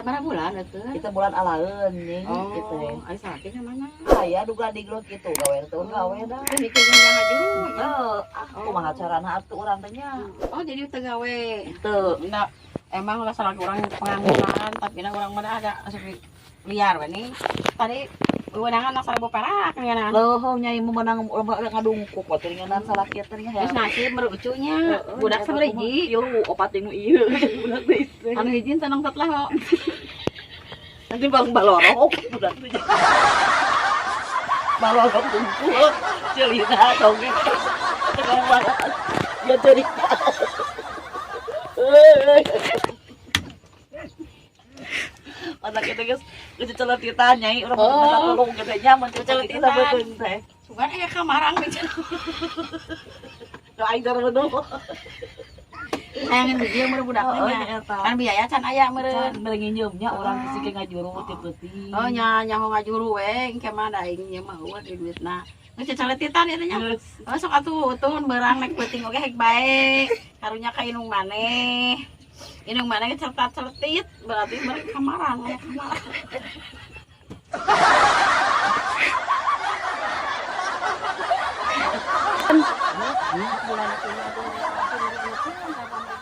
Berapa bulan itu? Kita bulan alaeun nih gitu. Ai sakit mana? Aya duga diglot gitu gawe teh gawe dah. Mikirnya jangan juru. Kumaha carana atuh urang teh nya. Oh, jadi teu gawe. Teu. Nah, emang lah salah orang pengangguran, tapi nah orang mana ada asup liar we nih. Tadi wewenangan nak 1000 perak ngeunaan. Loh nyai memenang ngadungkuk we teh ngeunaan salah kieu teh nya. Terus nasib merucunya budak sabariji. Ieu opat nu ieu budak teh. Anu hiji seneng tetlah kok. Nanti bang balorok budak teh. Balorok kumpul celina toge. Tegang banget. Ya tadi. Masa kita guys, kita celot kita nyai orang mau tolong kita nyaman celot kita betul teh. Sugan aya kamarang we cenah. Do aing dara dulu. Sayangin dia meureun budak nya. Kan biaya can aya meureun. Berengi nyeumnya orang sih ngajuru ti peuting. Oh nya nyaho ngajuru we engke mah da aing nya mah eueuh di duitna. Geus celetitan ieu nya. Oh sok atuh utun beurang nek peuting oge hek bae. Karunya ka inung maneh. Inung maneh certat-certit berarti mereka kamarang aya kamarang.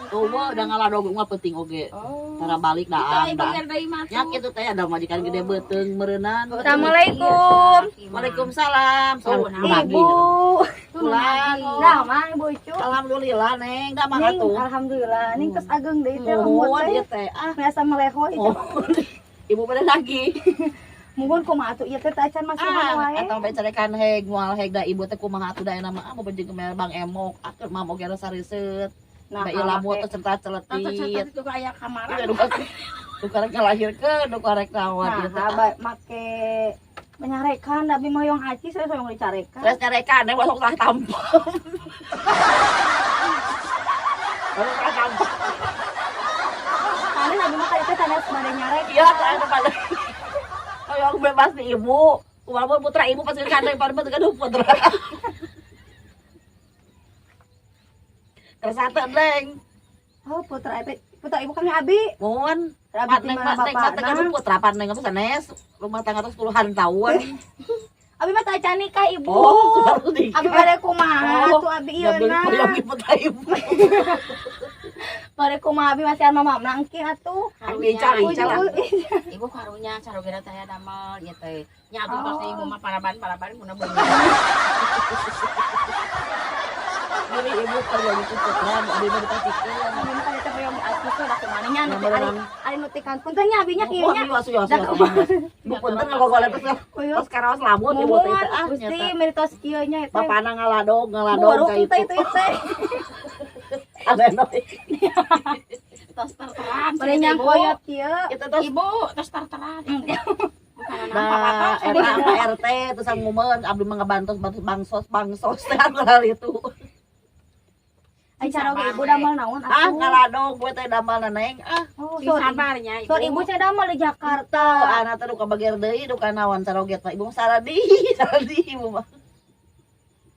Tuh mah udah ngaladog mah penting oge. Cara balik daan. Nya kitu teh ada majikan gede beuteung meureunnan. Assalamualaikum. Waalaikumsalam. Ibu. Pulang. Nah, mah Ibu Icu. Alhamdulillah neng da mah Ning, atuh. alhamdulillah. Ning tos ageng deui teh Oh, lembut dia teh. teh. Ah, Biasa meleho itu. ibu pada lagi. Mungkin kumaha atuh ieu teh acan masih wae. Atau bacarekan heg moal heg da ibu teh kumaha atuh da nama ah beujing ke Bang Emok. Atur mah oge rasa riset. Nah, Da ieu lamu teh cerita-celetit. itu aya kamarang. Du karek ngalahirkeun, du karek rawat ieu teh. Nah, make menyarekan tapi moyong aci saya soyong dicarekan. Terus nyarekan deh masuk tah tampon. Masuk tah tampon. Kali nabi mah itu tanda bade nyarek. Iya, ada pada. Yang bebas di ibu. Walaupun putra ibu pasti kandang pada betul putra. Terus satu neng. Oh, putra ibu kami abi. Mohon. Abi Neng mana mas neng mas bapakna? kan putra pan neng apa sanes. Rumah tangga terus puluhan tahun. Abi mah teu can nikah ibu. Oh, sudah nikah. Abi bade kumaha tuh abi ieu na. Yang putra ibu. Bade kumaha abi masih mama nangki atuh. Cari. Ibu karunya carogena teh damel ieu teh. Nya atuh pasti ibu mah paraban puna beunang. Jadi ibu kerja di putra, abi mau dipasikeun. Abi mah teh hoyong atuh teh da kumaha nya nu ari nu teh kanpun teh nya abinya kieu nya. Bu punten ngagolek terus. Terus karaos lamun ibu teh teh ah Gusti nyata. meritos kieu nya eta. Bapana ngaladog Buruk ka teh itu. itu teh. Ada noy. Tos terteran. Bade nyang koyot kieu. Kita terus Ibu tos terteran. nah eta RT terus ngumeun abdi mah ngabantos bangsos teh hal itu. Ai cara ge ibu damel naon Ah atuh. ngaladog gue teh damal neng ah. Oh, Di sorry. sabarnya ibu. Sorry ibu saya damel di Jakarta. Anak teh duka bager deui duka naon caroget mah ibu saradi ibu mah.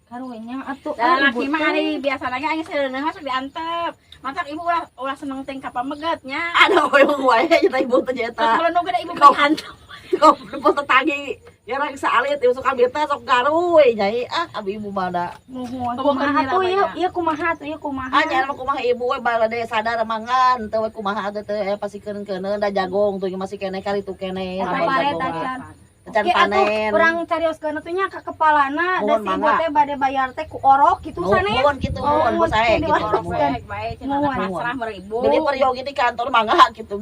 Karunya atuh Lah laki mah ari biasa lagi aya seuneu masuk diantep. Matak ibu ulah seneng teh ka pamegatnya. Ada hoyong wae nya ibu teh Terus eta. kalau nu gede ibu diantep. Kau depo tetanggi ya rek salit ieu sok abi teh sok garu we nyai ah abi ibu mana. Mohon kumaha atuh ieu kumaha atuh ieu kumaha. Ah nya mah kumaha ibu we balade sadar mangan teu we kumaha teh pasikeun-keun da jagong tuh masih kene kali tuh kene Eta abang pare jagong. tacan. Tacan Oke panen. atuh urang carioskeun atuh nya ka kepalana da Mohon si ibu mangga. teh bade bayar teh ku orok kitu sanes. Mohon kitu mohon ku sae gitu. Baik baik cenah pasrah meureun ibu. Jadi peryogi di kantor mangga gitu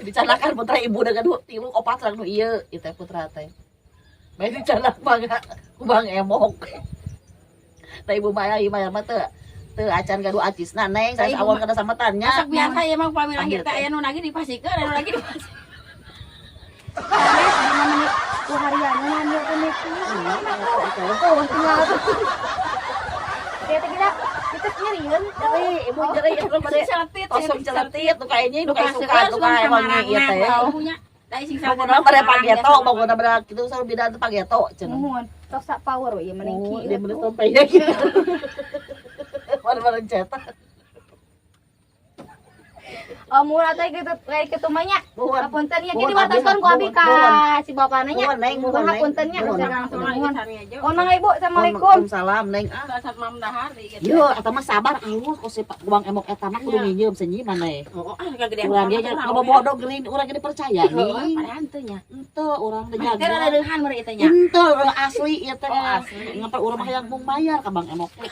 dicanakan putra ibu dengan tilu opat sareng nu ieu ieu teh putra teh. Bae dicanak mangga ku Bang Emok. Teh ibu mah ieu mah teu acan gaduh acisna neng saya awal kada sametannya. Masak biasa emang pami lahir teh aya nu lagi dipasikeun anu lagi dipasikeun. Sanes di mana ku harianna nanya teh neki. Oh, tinggal atuh. Dia teh kira kita nyerieun Tapi ibu jere ieu bade Celetit, kosong celetit tuh kayaknya nu kayak suka Suka tuh kayak wangi ieu teh. punya. Da sing Pokoknya pada pageto, pokoknya pada gitu selalu beda pageto cenah. Mohon tos sak power we ieu Oh, meneki. dia bener sampainya gitu. Mana-mana cetak. Murah teh gitu kayak ketumanya. Mohon. Hapuntennya Mohon, jadi wataskan ku abi ka mohon. si bapak nanya. Mohon, Neng, mohon, Neng. Hapuntennya Mohon. langsung Langsung mohon. lagi cari aja. Oh mang ibu, assalamualaikum. Waalaikumsalam neng. Ah. Dasar mam dahari gitu. Yo, eta mah sabar eueuh ku si Bang Emok eta mah kudu nginjeum seunyi maneh. Oh, kagede. Urang dia bodoh geuring urang ge dipercaya nih. Pada hanteunya. Henteu urang teh Kan ada jaga. deuhan meureun ieu teh nya. Henteu urang asli ieu teh. Oh, asli. Ngapa urang mah hayang mung bayar ka Bang Emok teh.